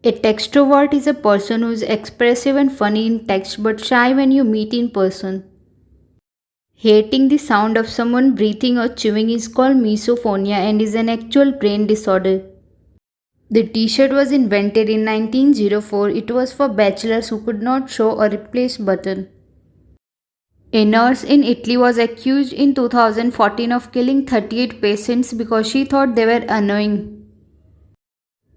A textrovert is a person who is expressive and funny in text but shy when you meet in person. Hating the sound of someone breathing or chewing is called misophonia and is an actual brain disorder. The t-shirt was invented in 1904. It was for bachelors who could not show a replace button. A nurse in Italy was accused in 2014 of killing 38 patients because she thought they were annoying.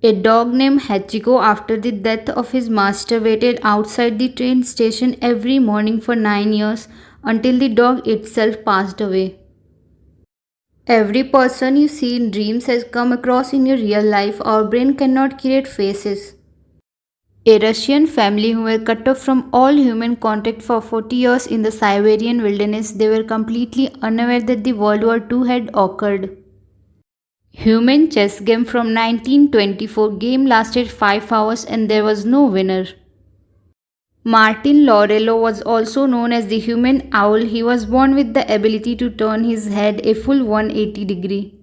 A dog named Hachiko, after the death of his master, waited outside the train station every morning for 9 years until the dog itself passed away. Every person you see in dreams has come across in your real life. Our brain cannot create faces. A Russian family who were cut off from all human contact for 40 years in the Siberian wilderness, they were completely unaware that the World War II had occurred. Human chess game from 1924 game lasted 5 hours and there was no winner. Martin Lorello was also known as the human owl. He was born with the ability to turn his head a full 180 degree.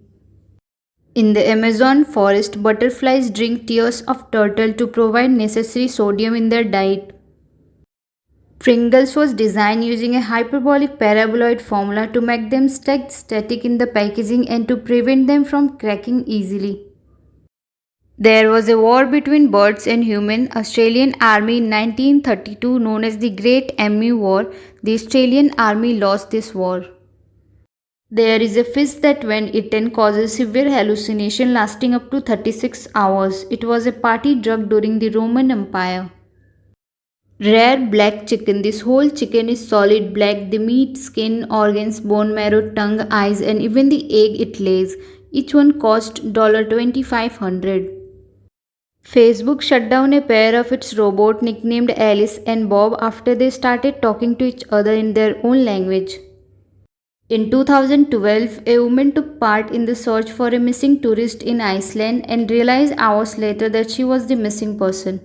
In the Amazon forest, butterflies drink tears of turtle to provide necessary sodium in their diet. Pringles was designed using a hyperbolic paraboloid formula to make them static in the packaging and to prevent them from cracking easily. There was a war between birds and humans. Australian Army in 1932 known as the Great Emu War. The Australian Army lost this war. There is a fish that when eaten causes severe hallucination lasting up to 36 hours. It was a party drug during the Roman Empire. Rare black chicken. This whole chicken is solid black. The meat, skin, organs, bone marrow, tongue, eyes and even the egg it lays. Each one cost $2,500. Facebook shut down a pair of its robots nicknamed Alice and Bob after they started talking to each other in their own language. In 2012, a woman took part in the search for a missing tourist in Iceland and realized hours later that she was the missing person.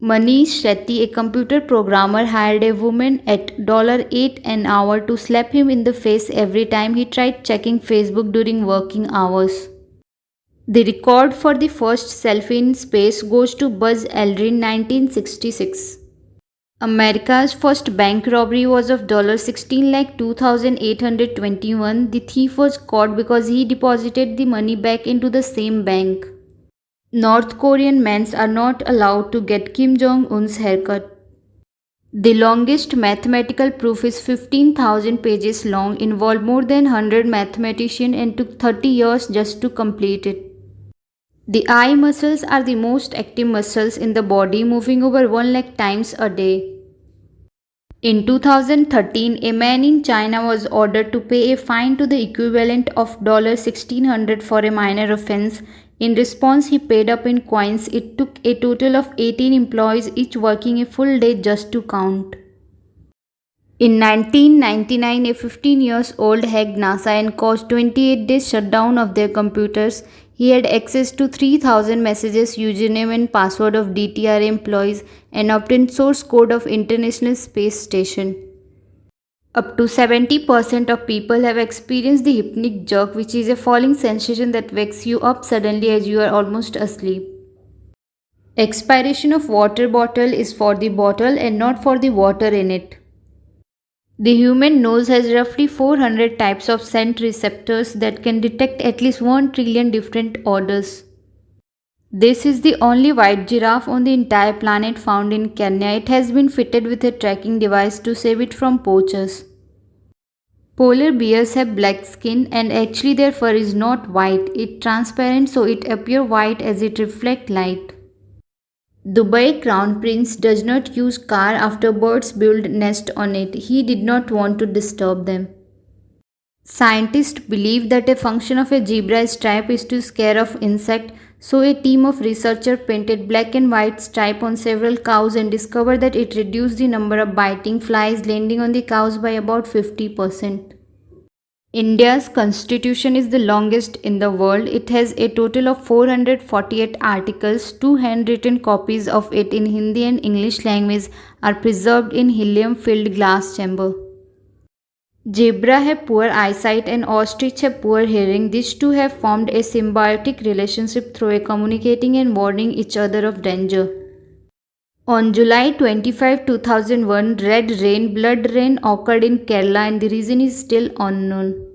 Manish Shetty, a computer programmer, hired a woman at $8 an hour to slap him in the face every time he tried checking Facebook during working hours. The record for the first selfie in space goes to Buzz Aldrin 1966. America's first bank robbery was of $16,02,821. The thief was caught because he deposited the money back into the same bank. North Korean men are not allowed to get Kim Jong-un's haircut. The longest mathematical proof is 15,000 pages long, involved more than 100 mathematicians and took 30 years just to complete it. The eye muscles are the most active muscles in the body, moving over 1 lakh times a day. In 2013, a man in China was ordered to pay a fine to the equivalent of $1,600 for a minor offense. In response, he paid up in coins. It took a total of 18 employees, each working a full day just to count. In 1999, a 15 years old hacked NASA and caused 28 days shutdown of their computers. He had access to 3,000 messages, username and password of DTR employees and obtained source code of International Space Station. Up to 70% of people have experienced the hypnic jerk, which is a falling sensation that wakes you up suddenly as you are almost asleep. Expiration of water bottle is for the bottle and not for the water in it. The human nose has roughly 400 types of scent receptors that can detect at least 1 trillion different odors. This is the only white giraffe on the entire planet found in Kenya. It has been fitted with a tracking device to save it from poachers. Polar bears have black skin and actually their fur is not white. It's transparent so it appears white as it reflects light. Dubai Crown Prince does not use car after birds build nest on it. He did not want to disturb them. Scientists believe that a function of a zebra stripe is to scare off insect, so a team of researchers painted black and white stripe on several cows and discovered that it reduced the number of biting flies landing on the cows by about 50%. India's constitution is the longest in the world. It has a total of 448 articles. 2 handwritten copies of it in Hindi and English language are preserved in helium-filled glass chamber. Zebra have poor eyesight and ostrich have poor hearing. These two have formed a symbiotic relationship through a communicating and warning each other of danger. On July 25, 2001, red rain, blood rain occurred in Kerala and the reason is still unknown.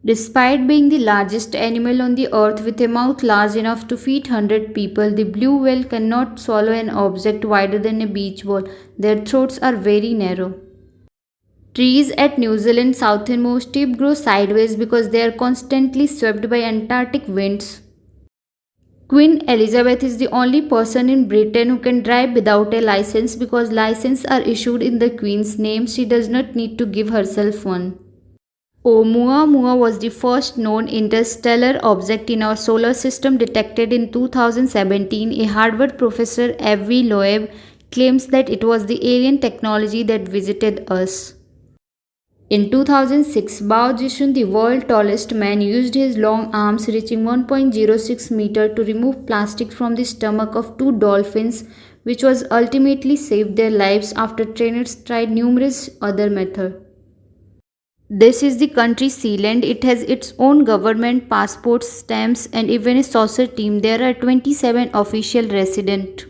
Despite being the largest animal on the earth with a mouth large enough to feed 100 people, the blue whale cannot swallow an object wider than a beach ball. Their throats are very narrow. Trees at New Zealand's southernmost tip grow sideways because they are constantly swept by Antarctic winds. Queen Elizabeth is the only person in Britain who can drive without a license because licenses are issued in the Queen's name. She does not need to give herself one. Oumuamua was the first known interstellar object in our solar system detected in 2017. A Harvard professor, Avi Loeb, claims that it was the alien technology that visited us. In 2006, Bao Jishun, the world's tallest man, used his long arms reaching 1.06 meters to remove plastic from the stomach of two dolphins, which was ultimately saved their lives after trainers tried numerous other methods. This is the country Sealand. It has its own government, passports, stamps, and even a saucer team. There are 27 official residents.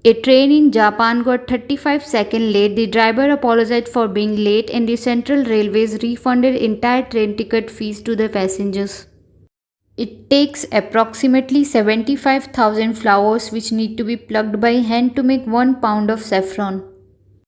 A train in Japan got 35 seconds late. The driver apologized for being late and the Central Railways refunded entire train ticket fees to the passengers. It takes approximately 75,000 flowers which need to be plucked by hand to make 1 pound of saffron.